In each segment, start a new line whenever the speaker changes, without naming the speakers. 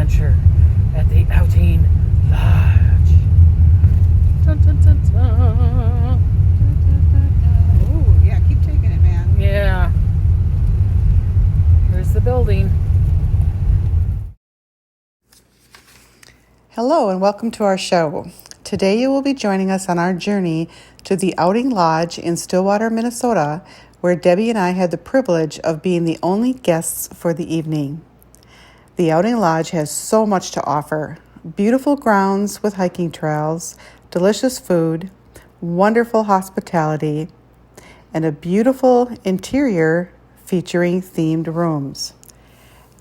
adventure at the Outing Lodge. Dun, dun, dun, dun.
Oh, yeah, keep taking it, man.
Yeah. Here's the building.
Hello and welcome to our show. Today you will be joining us on our journey to the Outing Lodge in Stillwater, Minnesota, where Debbie and I had the privilege of being the only guests for the evening. The Outing Lodge has so much to offer. Beautiful grounds with hiking trails, delicious food, wonderful hospitality, and a beautiful interior featuring themed rooms.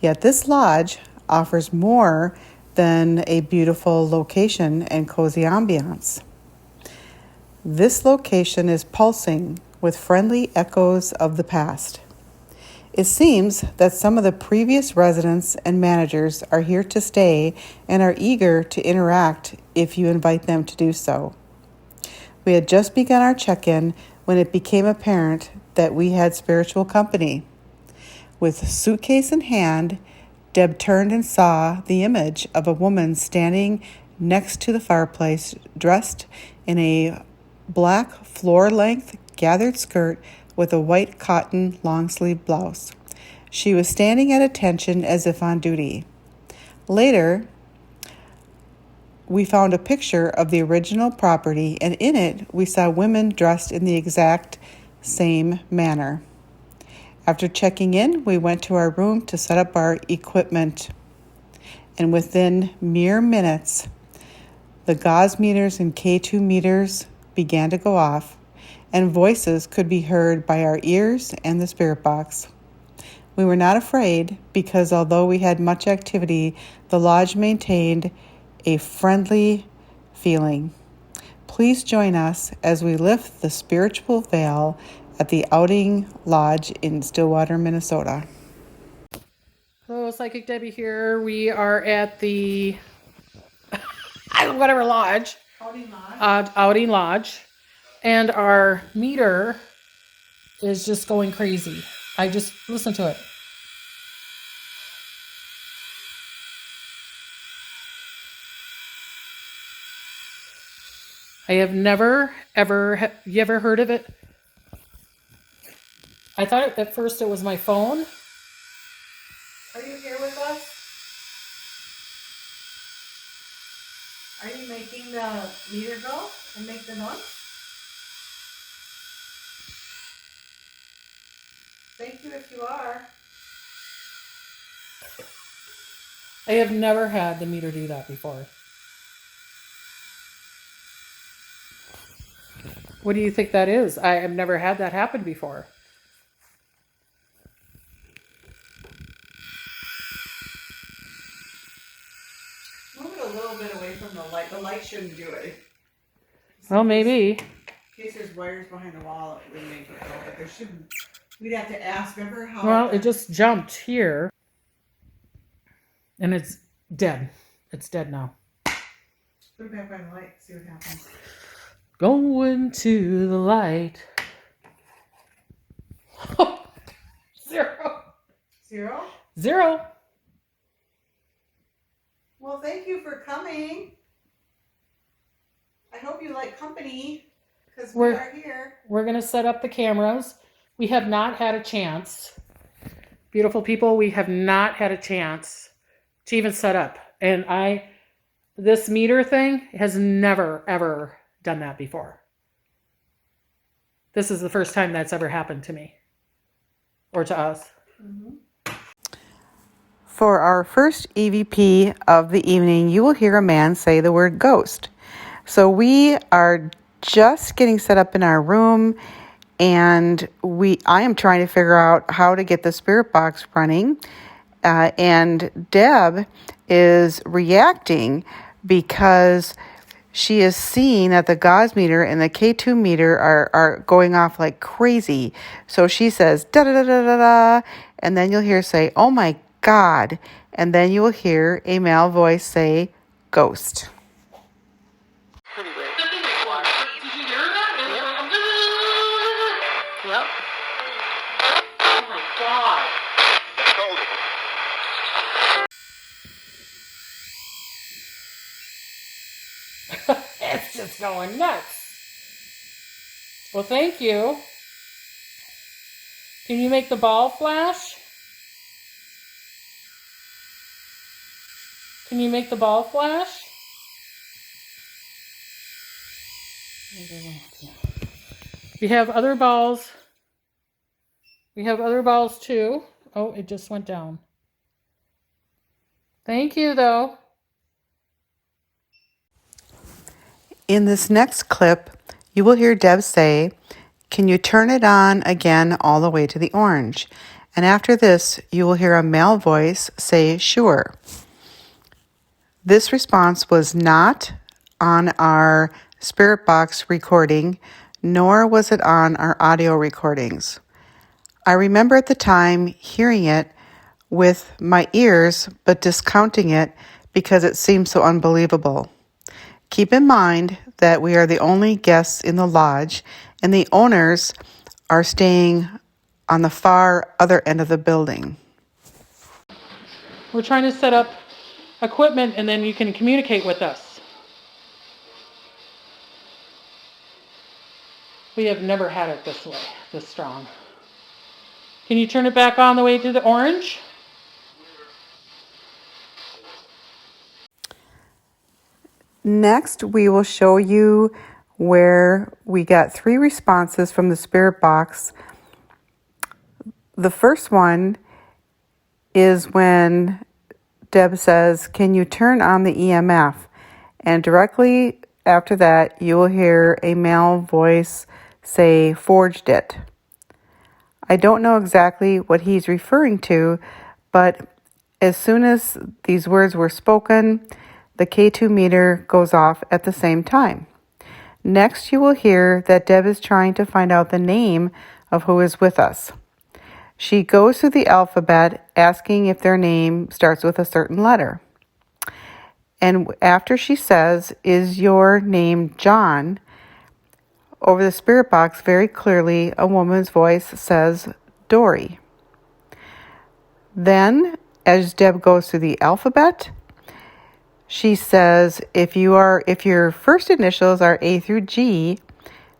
Yet this lodge offers more than a beautiful location and cozy ambiance. This location is pulsing with friendly echoes of the past. It seems that some of the previous residents and managers are here to stay and are eager to interact if you invite them to do so. We had just begun our check-in when it became apparent that we had spiritual company. With suitcase in hand, Deb turned and saw the image of a woman standing next to the fireplace, dressed in a black floor-length gathered skirt with a white cotton long-sleeve blouse. She was standing at attention as if on duty. Later, we found a picture of the original property, and in it, we saw women dressed in the exact same manner. After checking in, we went to our room to set up our equipment, and within mere minutes, the gauze meters and K2 meters began to go off, and voices could be heard by our ears and the spirit box. We were not afraid because although we had much activity, the lodge maintained a friendly feeling. Please join us as we lift the spiritual veil at the Outing Lodge in Stillwater, Minnesota.
Hello, Psychic Debbie here. We are at the whatever lodge. Outing Lodge. And our meter is just going crazy. I just listen to it. I have never, ever, you ever heard of it? I thought at first it was my phone. Are you here with us? Are you making the meter go and make the noise? Thank you if you are. I have never had the meter do that before. What do you think that is? I have never had that happen before.
Move it a little bit away from the light. The light shouldn't do it.
Well, maybe.
In case there's wires behind the wall, it would make it go, but there shouldn't. We'd have to ask. Remember how?
Well, it just jumped here. And it's dead. It's dead now.
Put it back by the light. See what happens.
Going to the light. Zero.
Zero?
Zero.
Well, thank you for coming. I hope you like company, because we are here.
We're going to set up the cameras. We have not had a chance. Beautiful people, we have not had a chance to even set up. And this meter thing has never, ever done that before. This is the first time that's ever happened to me. Or to us.
Mm-hmm.
For our first EVP of the evening, you will hear a man say the word ghost. So we are just getting set up in our room, and I am trying to figure out how to get the spirit box running. And Deb is reacting because she is seeing that the gauze meter and the K2 meter are going off like crazy. So she says, da da da da da da, and then you'll hear say, oh my God. And then you will hear a male voice say, ghost.
Pretty weird. Did you hear that? Yep. Oh my God. It's going nuts. Well, thank you. Can you make the ball flash? Can you make the ball flash? We have other balls. We have other balls too. Oh, it just went down. Thank you, though.
In this next clip, you will hear Deb say, "Can you turn it on again all the way to the orange?" And after this, you will hear a male voice say, "Sure." This response was not on our Spirit Box recording, nor was it on our audio recordings. I remember at the time hearing it with my ears, but discounting it because it seemed so unbelievable. Keep in mind that we are the only guests in the lodge, and the owners are staying on the far other end of the building.
We're trying to set up equipment and then you can communicate with us. We have never had it this way, this strong. Can you turn it back on the way to the orange?
Next, we will show you where we got 3 responses from the Spirit Box. The first one is when Deb says, "Can you turn on the EMF?" And directly after that, you will hear a male voice say, "Forged it." I don't know exactly what he's referring to, but as soon as these words were spoken, the K2 meter goes off at the same time. Next, you will hear that Deb is trying to find out the name of who is with us. She goes through the alphabet, asking if their name starts with a certain letter. And after she says, "Is your name John?" over the Spirit Box, very clearly, a woman's voice says, "Dory." Then, as Deb goes through the alphabet, she says, if your first initials are A through G,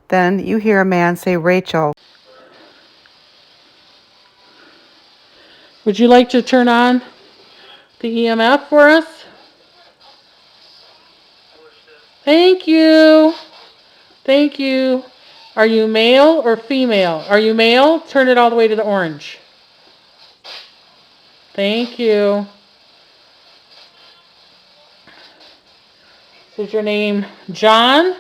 then you hear a man say, "Rachel."
Would you like to turn on the EMF for us? Thank you. Thank you. Are you male or female? Are you male? Turn it all the way to the orange. Thank you. Is your name John?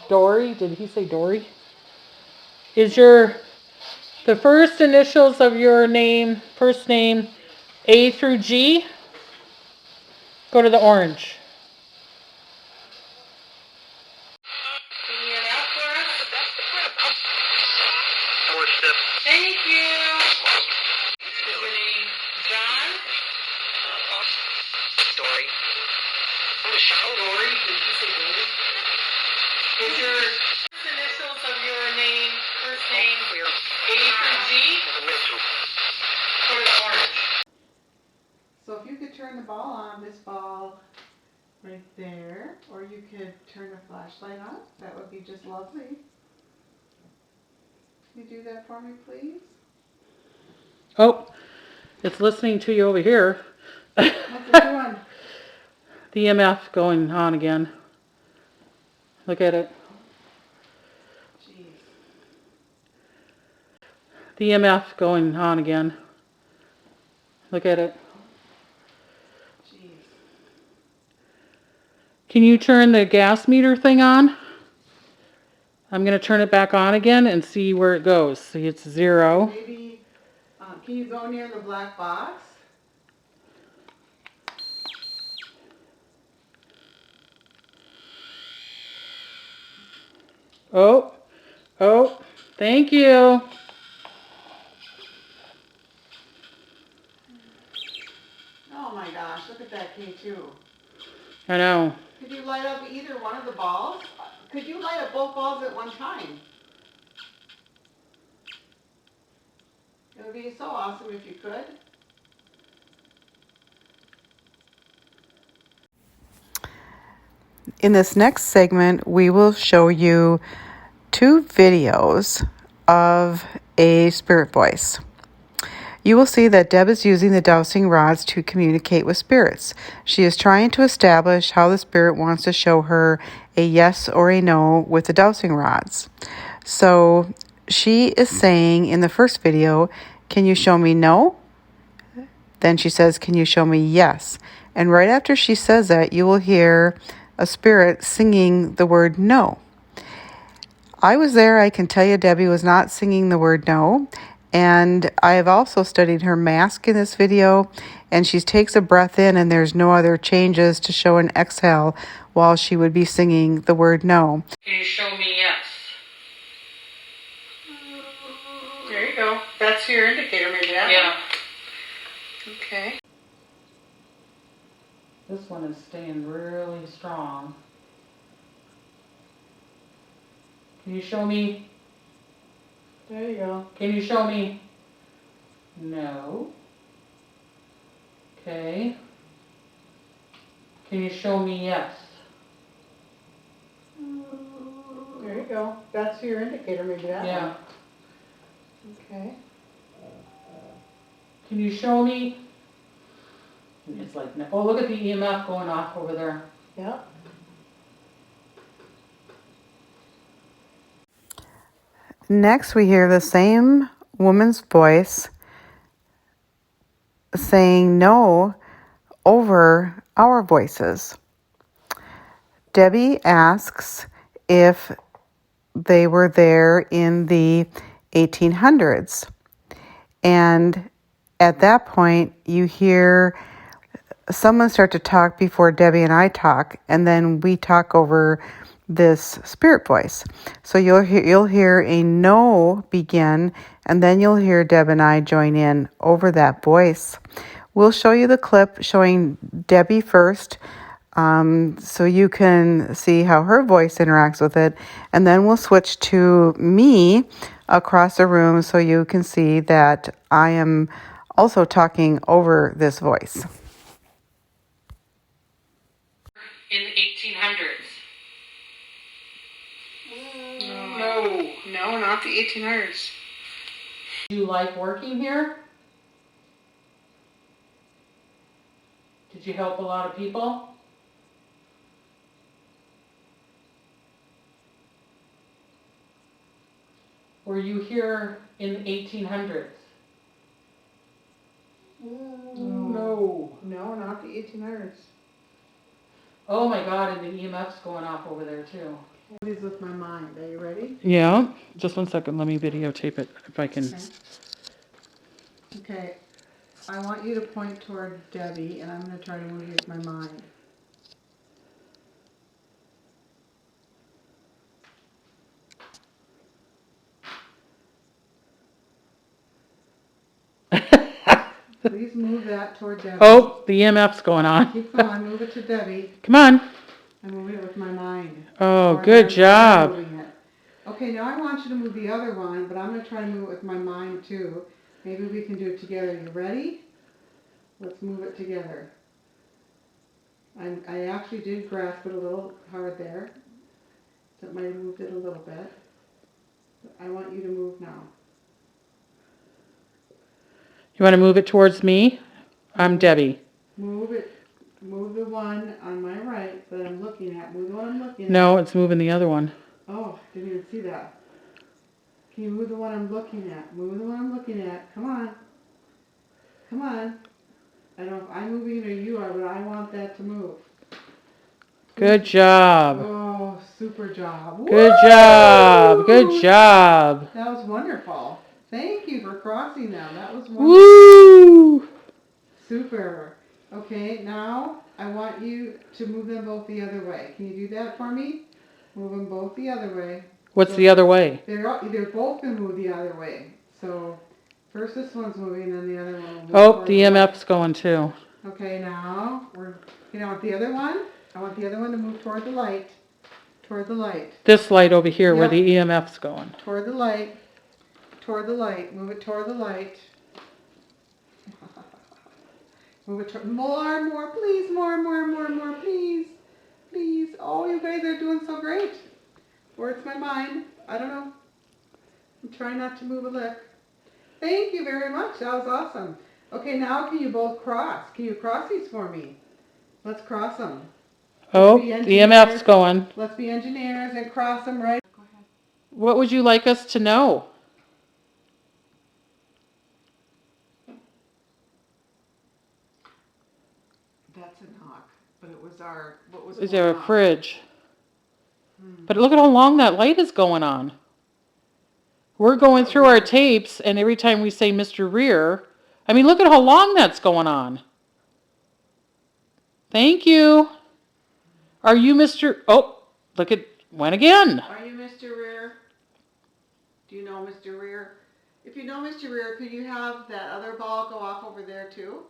Dory? Did he say Dory? Is the first initials of your name, first name, A through G? Go to the orange. Thank you. Is your name John? Dory. Dory? Did you say Dory? Is your first initials of your name, first name, A through G? Go to the orange.
So if you could turn the ball on, this ball right there, or you could turn the flashlight on, that would be just lovely. Can you do that for me, please?
Oh, it's listening to you over here.
What's it doing?
The EMF going on again. Look at it.
Jeez.
The EMF going on again. Look at it.
Jeez.
Can you turn the gas meter thing on? I'm going to turn it back on again and see where it goes. See, it's 0.
Maybe, can you go near the black box?
Oh, thank you.
Oh my gosh, look at that K2.
I know.
Could you light up either one of the balls? Could you light up both balls at one time? It would be so awesome if you could. In this next segment, we will show you 2 videos of a spirit voice. You will see that Deb is using the dowsing rods to communicate with spirits. She is trying to establish how the spirit wants to show her a yes or a no with the dowsing rods. So she is saying in the first video, "Can you show me no?" Then she says, "Can you show me yes?" And right after she says that, you will hear a spirit singing the word no. I was there. I can tell you Debbie was not singing the word no. And I have also studied her mask in this video, and she takes a breath in and there's no other changes to show an exhale while she would be singing the word no.
Can you show me yes? There you go.
That's your indicator, maybe that
Yeah.
one. Okay.
This one is staying really strong. Can you show me? There you go. Can you show me? No. Okay. Can you show me yes?
There you go. That's your indicator, maybe that
Yeah.
one. Okay.
Can you show me? It's like, no. Oh, look at the EMF going off over there.
Yep.
Next, we hear the same woman's voice saying no over our voices. Debbie asks if they were there in the 1800s. And at that point, you hear someone start to talk before Debbie and I talk, and then we talk over this spirit voice. So you'll hear a no begin, and then you'll hear Deb and I join in over that voice. We'll show you the clip showing Debbie first, so you can see how her voice interacts with it, and then we'll switch to me across the room so you can see that I am also talking over this voice.
In the 1800s.
No, not the 1800s.
Do you like working here? Did you help a lot of people? Were you here in the 1800s? No.
No, not the 1800s.
Oh my God, and the EMF's going off over there too.
What is with my mind? Are you ready?
Yeah, just 1 second. Let me videotape it if I can.
Okay. I want you to point toward Debbie, and I'm going to try to move you with my mind. Please move that toward Debbie.
Oh, the EMF's going on.
Keep going. Move it to Debbie.
Come on.
I'm moving it with my mind.
Oh,
Or
good
I'm
job.
moving it. Okay, now I want you to move the other one, but I'm going to try to move it with my mind too. Maybe we can do it together. You ready? Let's move it together. I actually did grasp it a little hard there. So it might have moved it a little bit. But I want you to move now.
You want to move it towards me? I'm Debbie.
Move it. Move the one on my right that I'm looking at. Move the one I'm looking at.
No, it's moving the other one.
Oh, didn't even see that. Can you move the one I'm looking at? Move the one I'm looking at. Come on. Come on. I don't know if I'm moving it or you are, but I want that to move.
Good job.
Oh, super job.
Good
Woo!
job. Good job.
That was wonderful. Thank you for crossing them. That was wonderful.
Woo!
Super. Okay, now I want you to move them both the other way. Can you do that for me? Move them both the other way.
What's the other way?
They're both going to move the other way. So first this one's moving, then the other one will move.
Oh, the EMF's going too.
Okay, now I want the other one. I want the other one to move toward the light. Toward the light.
This light over here where
Yep.
the EMF's going.
Toward the light. Toward the light. Move it toward the light. Move it toward more, please, more, please. Please. Oh, you guys are doing so great. Or it's my mind. I don't know. I'm trying not to move a lick. Thank you very much. That was awesome. Okay, now can you both cross? Can you cross these for me? Let's cross them.
Oh,
Let's be
the EMF's
engineers.
going.
Let's be engineers and cross them right. Go ahead.
What would you like us to know?
That's a knock, but it was our, what was
Is
going
there a
on?
fridge? But look at how long that light is going on. We're going through our tapes, and every time we say Mr. Rear, I mean, look at how long that's going on. Thank you. Are you Mr. Oh, look at, went again.
Are you Mr. Rear? Do you know Mr. Rear? If you know Mr. Rear, could you have that other ball go off over there too?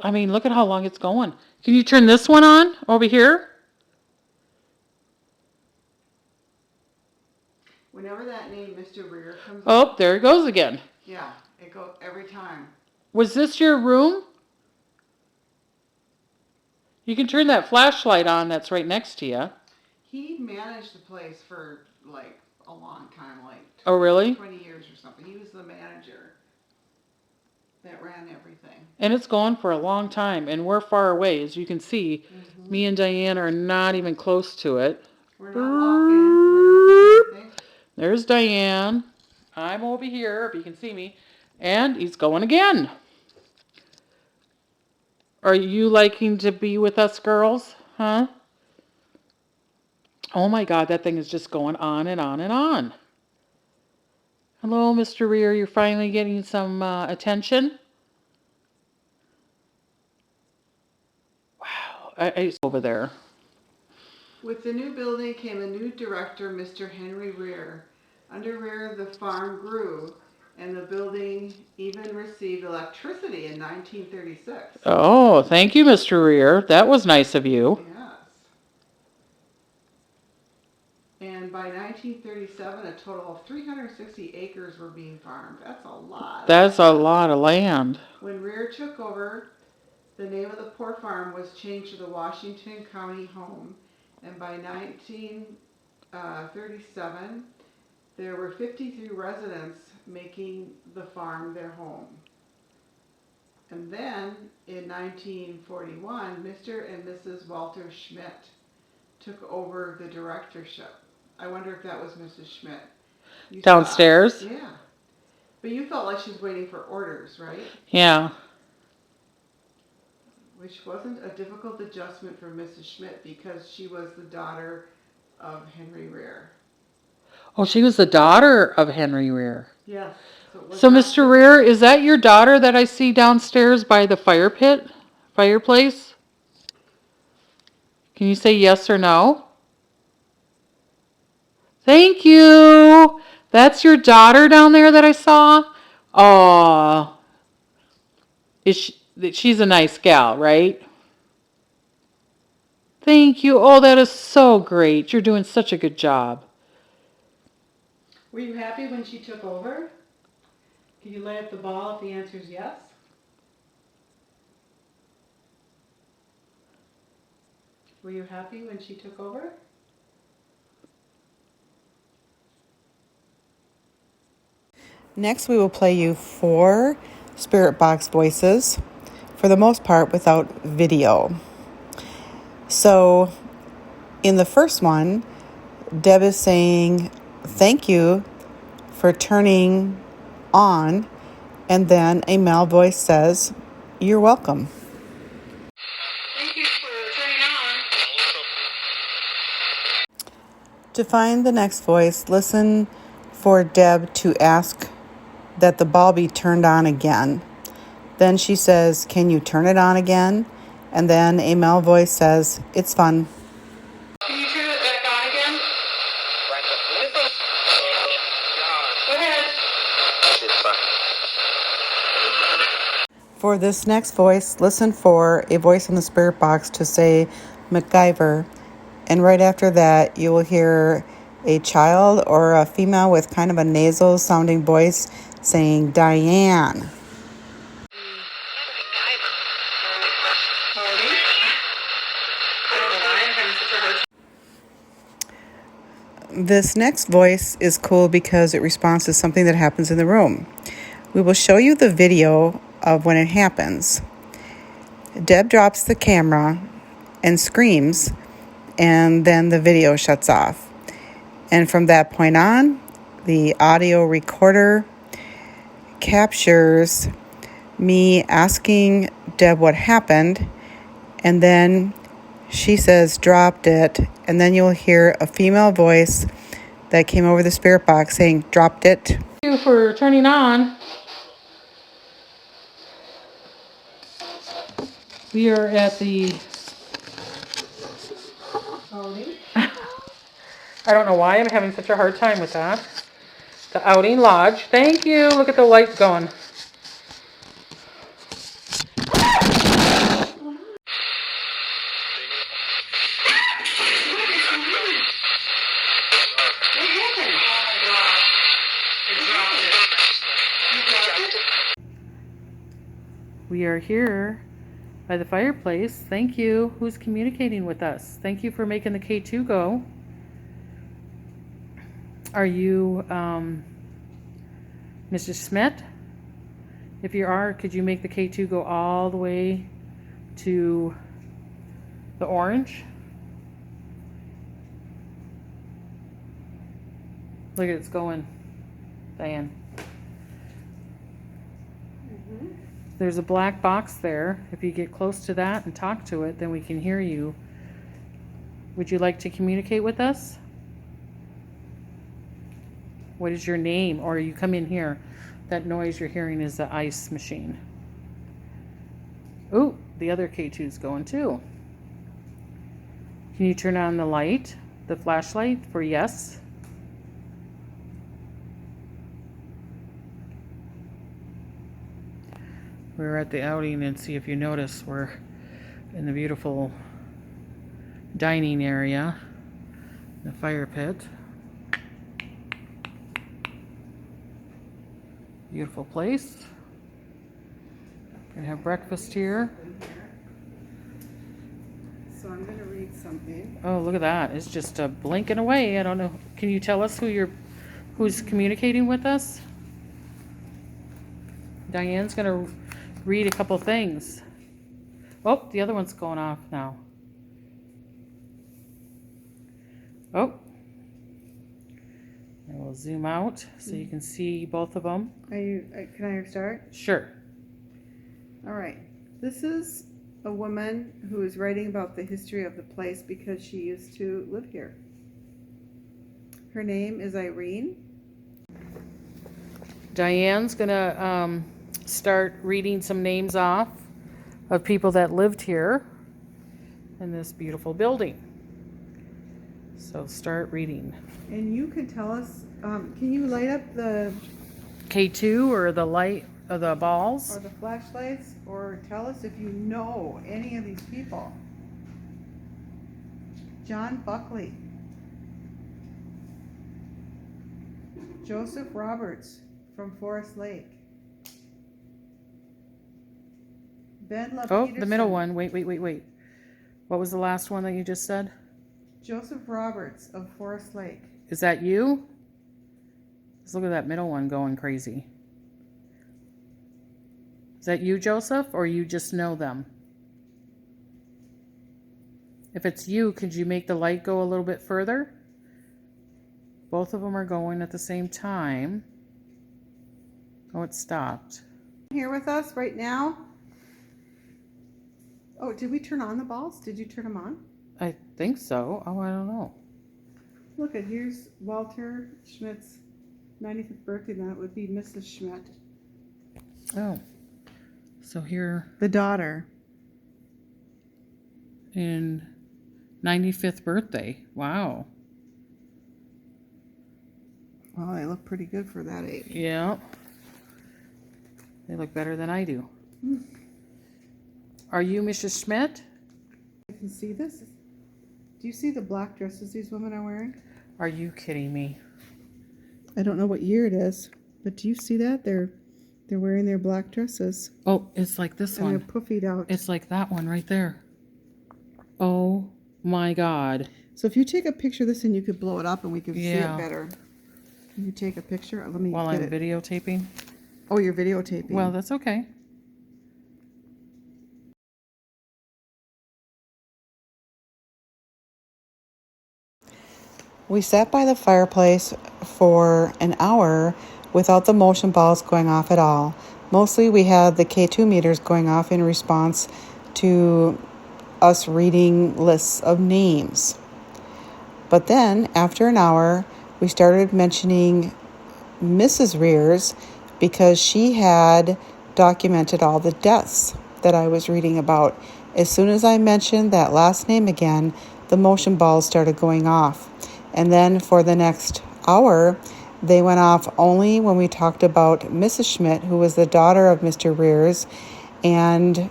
I mean, look at how long it's going. Can you turn this one on over here?
Whenever that name Mr. Rear comes
Oh,
up,
there it goes again.
yeah, it goes every time.
Was this your room? You can turn that flashlight on that's right next to you.
He managed the place for like a long time, like
Oh, really?
20 years or something. He was the manager that ran everything.
And it's gone for a long time, and we're far away. As you can see, me and Diane are not even close to it.
We're not walking. We're not doing anything.
There's Diane. I'm over here, if you can see me. And he's going again. Are you liking to be with us, girls? Huh? Oh my God, that thing is just going on and on and on. Hello, Mr. Rear. You're finally getting some attention? Wow. I over there.
With the new building came a new director, Mr. Henry Rear. Under Rear, the farm grew, and the building even received electricity in 1936.
Oh, thank you, Mr. Rear. That was nice of you.
Yes. And by 1937, a total of 360 acres were being farmed. That's a lot.
That's a lot of land.
When Rear took over, the name of the poor farm was changed to the Washington County Home. And by 1937, there were 53 residents making the farm their home. And then in 1941, Mr. and Mrs. Walter Schmidt took over the directorship. I wonder if that was Mrs. Schmidt.
Downstairs?
Yeah. But you felt like she was waiting for orders, right?
Yeah.
Which wasn't a difficult adjustment for Mrs. Schmidt because she was the daughter of Henry Rear.
Oh, she was the daughter of Henry Rear.
Yes.
So, Mr. Rear, is that your daughter that I see downstairs by the fireplace? Can you say yes or no? Thank you. That's your daughter down there that I saw? Oh, she's a nice gal, right? Thank you. Oh, that is so great. You're doing such a good job.
Were you happy when she took over? Can you lay up the ball if the answer is yes? Were you happy when she took over?
Next, we will play you 4 spirit box voices, for the most part without video. So, in the first one, Deb is saying, thank you for turning on, and then a male voice says, you're welcome.
Thank you for turning on.
To find the next voice, listen for Deb to ask that the ball be turned on again. Then she says, can you turn it on again? And then a male voice says, it's fun.
Can you turn it back on again? Go ahead.
For this next voice, listen for a voice in the spirit box to say MacGyver. And right after that, you will hear a child or a female with kind of a nasal sounding voice saying Diane. This next voice is cool because it responds to something that happens in the room. We will show you the video of when it happens. Deb drops the camera and screams, and then the video shuts off. And from that point on, the audio recorder captures me asking Deb what happened, and then she says, dropped it, and then you'll hear a female voice that came over the spirit box saying, dropped it.
Thank you for turning on. We are at the... I don't know why I'm having such a hard time with that. The Outing Lodge. Thank you. Look at the lights going. We are here by the fireplace. Thank you. Who's communicating with us? Thank you for making the K2 go. Are you Mrs. Schmidt? If you are, could you make the K2 go all the way to the orange? Look at it's going, Diane. There's a black box there. If you get close to that and talk to it, then we can hear you. Would you like to communicate with us? What is your name? Or you come in here. That noise you're hearing is the ice machine. Ooh, the other K2's going too. Can you turn on the light, the flashlight for yes? We're at the outing, and see if you notice we're in the beautiful dining area, the fire pit. Beautiful place. Gonna have breakfast here.
So I'm going to read something.
Oh, look at that. It's just blinking away. I don't know. Can you tell us who's communicating with us? Diane's gonna read a couple things. Oh, the other one's going off now. Oh. I will zoom out so you can see both of them.
Can I start?
Sure.
All right. This is a woman who is writing about the history of the place because she used to live here. Her name is Irene.
Diane's gonna start reading some names off of people that lived here in this beautiful building. So start reading.
And you can tell us, can you light up the
K2 or the light or the balls?
or the flashlights, or tell us if you know any of these people? John Buckley, Joseph Roberts from Forest Lake, Ben La
Oh,
Peterson.
the middle one. Wait. What was the last one that you just said?
Joseph Roberts of Forest Lake.
Is that you? Let's look at that middle one going crazy. Is that you, Joseph, or you just know them? If it's you, could you make the light go a little bit further? Both of them are going at the same time. Oh, it stopped.
Here with us right now. Oh, did we turn on the balls? Did you turn them on?
I think so. Oh, I don't know.
Look at, here's Walter Schmidt's 95th birthday. That would be Mrs. Schmidt.
Oh. So here
The daughter.
in 95th birthday. Wow.
Well, they look pretty good for that age.
Yeah. They look better than I do. Are you Mrs. Schmidt?
You can see this. Do you see the black dresses these women are wearing?
Are you kidding me?
I don't know what year it is, but do you see that? They're wearing their black dresses.
Oh, it's like this
And
one.
they're puffied out.
It's like that one right there. Oh my God.
So if you take a picture of this and you could blow it up and we could see
Yeah.
it better. Can you take a picture? Let me
While
get
I'm
it.
videotaping.
Oh, you're videotaping.
Well, that's okay.
We sat by the fireplace for an hour without the motion balls going off at all. Mostly we had the K2 meters going off in response to us reading lists of names. But then, after an hour, we started mentioning Mrs. Rears because she had documented all the deaths that I was reading about. As soon as I mentioned that last name again, the motion balls started going off. And then for the next hour, they went off only when we talked about Mrs. Schmidt, who was the daughter of Mr. Rears, and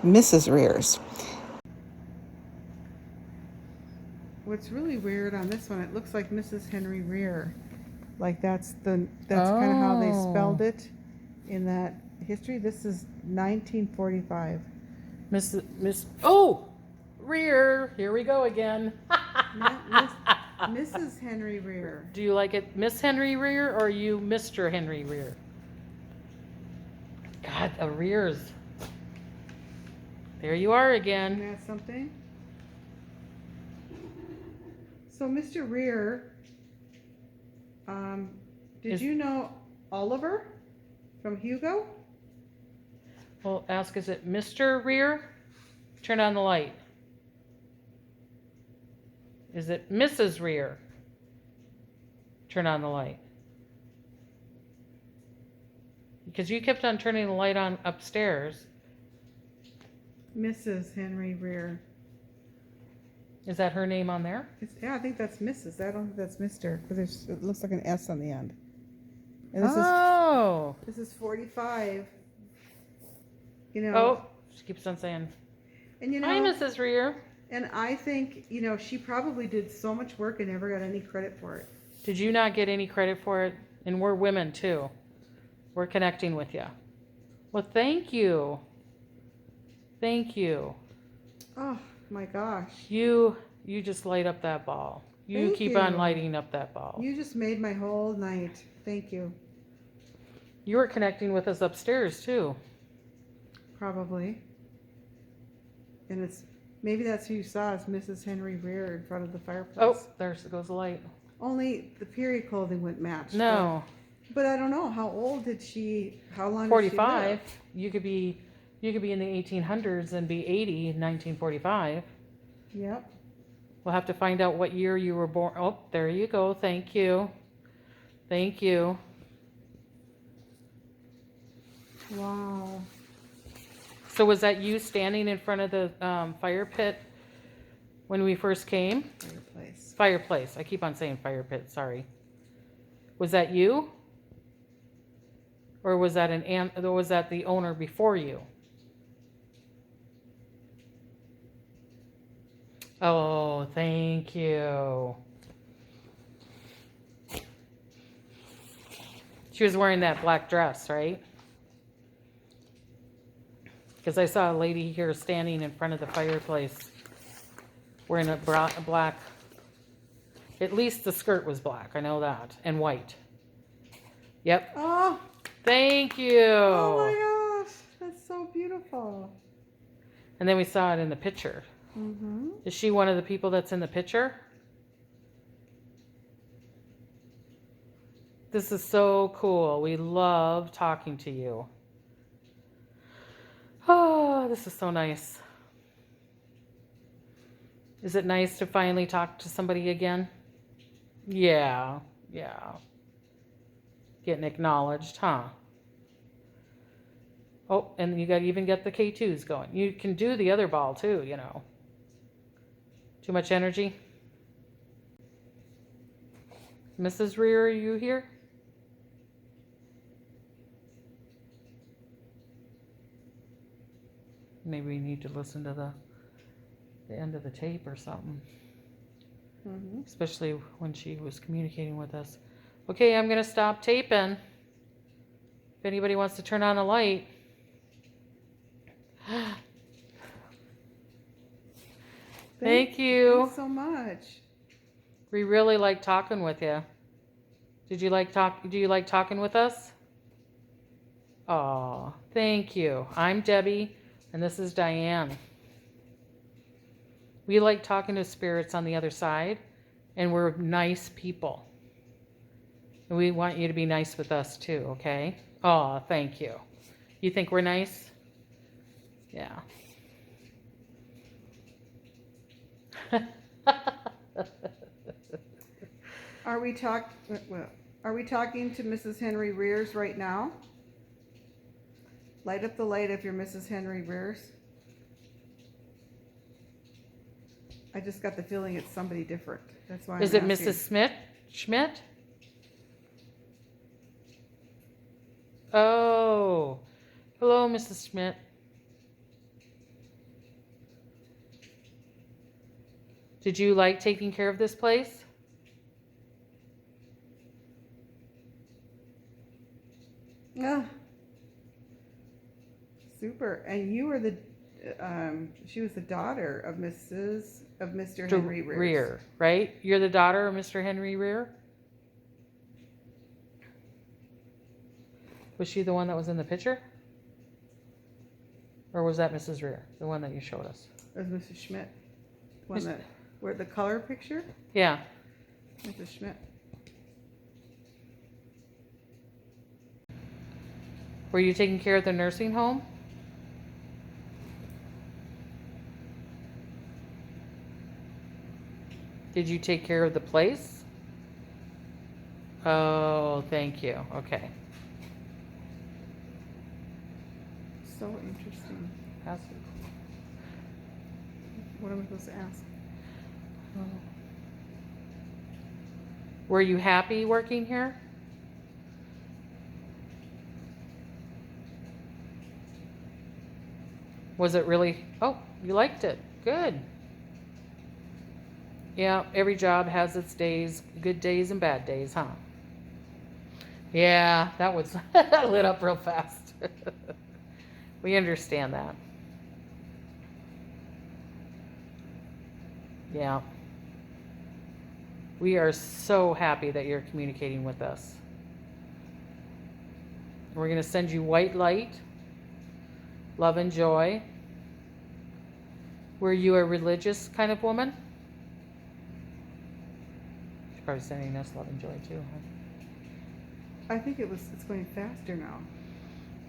Mrs. Rears.
What's really weird on this one, it looks like Mrs. Henry Rear. Like that's kind of how they spelled it in that history. This is 1945.
Oh! Rear! Here we go again.
Mrs. Henry Rear.
Do you like it Miss Henry Rear or you Mr. Henry Rear? God, the Rears. There you are again.
Isn't that something? So Mr. Rear, did you know Oliver from Hugo?
Well, ask, is it Mr. Rear? Turn on the light. Is it Mrs. Rear? Turn on the light. Because you kept on turning the light on upstairs.
Mrs. Henry Rear.
Is that her name on there?
Yeah, I think that's Mrs. I don't think that's Mr. because it looks like an S on the end. And this is 45. You know.
Oh, she keeps on saying,
and you know,
hi, Mrs. Rear.
And I think, you know, she probably did so much work and never got any credit for it.
Did you not get any credit for it? And we're women too. We're connecting with you. Well, thank you. Thank you.
Oh my gosh.
You just light up that ball. You
Thank
keep
you.
on lighting up that ball.
You just made my whole night. Thank you.
You were connecting with us upstairs too.
Probably. And it's maybe that's who you saw as Mrs. Henry Rear in front of the fireplace.
Oh, there goes the light.
Only the period clothing wouldn't match.
No.
But I don't know. How old did she? How long?
45. You could be in the 1800s and be 80 in 1945.
Yep.
We'll have to find out what year you were born. Oh, there you go. Thank you. Thank you.
Wow.
So was that you standing in front of the fire pit when we first came?
Fireplace.
Fireplace. I keep on saying fire pit. Sorry. Was that you? Or was that the owner before you? Oh, thank you. She was wearing that black dress, right? Because I saw a lady here standing in front of the fireplace wearing a black, at least the skirt was black, I know that, and white. Yep.
Oh.
Thank you.
Oh my gosh, that's so beautiful.
And then we saw it in the picture.
Mm-hmm.
Is she one of the people that's in the picture? This is so cool. We love talking to you. Oh, this is so nice. Is it nice to finally talk to somebody again? Yeah. Getting acknowledged, huh? Oh, and you got to even get the K2s going. You can do the other ball too, you know. Too much energy? Mrs. Rear, are you here? Maybe we need to listen to the end of the tape or something.
Mm-hmm.
Especially when she was communicating with us. Okay, I'm going to stop taping. If anybody wants to turn on a light. Thank you.
Thanks so much.
We really like talking with you. Do you like talking with us? Oh, thank you. I'm Debbie, and this is Diane. We like talking to spirits on the other side, and we're nice people. And we want you to be nice with us too, okay? Oh, thank you. You think we're nice? Yeah.
Are we talking to Mrs. Henry Rears right now? Light up the light if you're Mrs. Henry Rears. I just got the feeling it's somebody different. That's why.
Is it Mrs. Schmidt? Oh, hello, Mrs. Schmidt. Did you like taking care of this place?
Yeah. Super. And you were she was the daughter of Mr. Henry Rears.
Rear, right? You're the daughter of Mr. Henry Rear? Was she the one that was in the picture? Or was that Mrs. Rear, the one that you showed us?
That was Mrs. Schmidt. Where the color picture?
Yeah.
Mrs. Schmidt.
Were you taking care of the nursing home? Did you take care of the place? Oh, thank you. Okay.
So interesting.
That's
What am I supposed to ask?
Were you happy working here? Was it really? Oh, you liked it. Good. Yeah, every job has its days, good days and bad days, huh? Yeah, that was lit up real fast. We understand that. Yeah. We are so happy that you're communicating with us. We're going to send you white light, love and joy. Were you a religious kind of woman? She's probably sending us love and joy too, huh?
I think it's going faster now.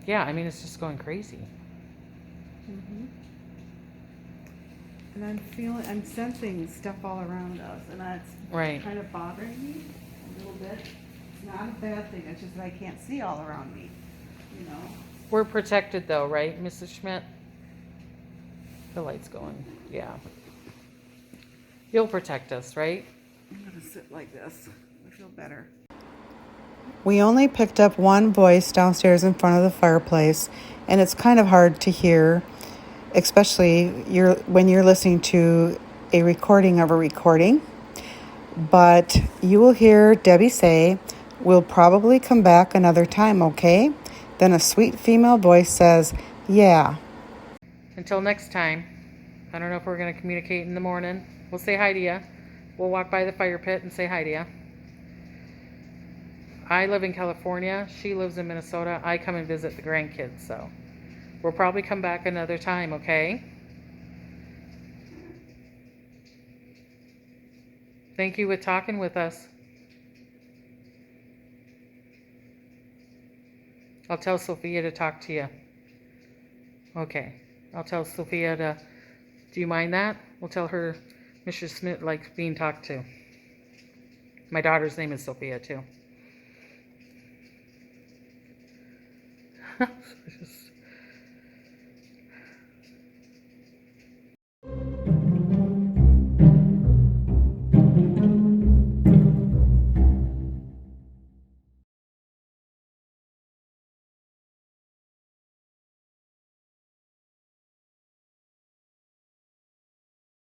Yeah, I mean, it's just going crazy.
Mm-hmm. And I'm sensing stuff all around us, and that's
Right.
kind of bothering me a little bit. It's not a bad thing, it's just that I can't see all around me, you know.
We're protected though, right, Mrs. Schmidt? The light's going, yeah. You'll protect us, right?
I'm gonna sit like this. I feel better.
We only picked up one voice downstairs in front of the fireplace, and it's kind of hard to hear, especially when you're listening to a recording of a recording. But you will hear Debbie say, "We'll probably come back another time, okay?" Then a sweet female voice says, "Yeah."
Until next time. I don't know if we're going to communicate in the morning. We'll say hi to you. We'll walk by the fire pit and say hi to you. I live in California. She lives in Minnesota. I come and visit the grandkids, so we'll probably come back another time, okay? Thank you for talking with us. I'll tell Sophia to talk to you. Okay. I'll tell Sophia to... Do you mind that? We'll tell her Mr. Schmidt likes being talked to. My daughter's name is Sophia, too.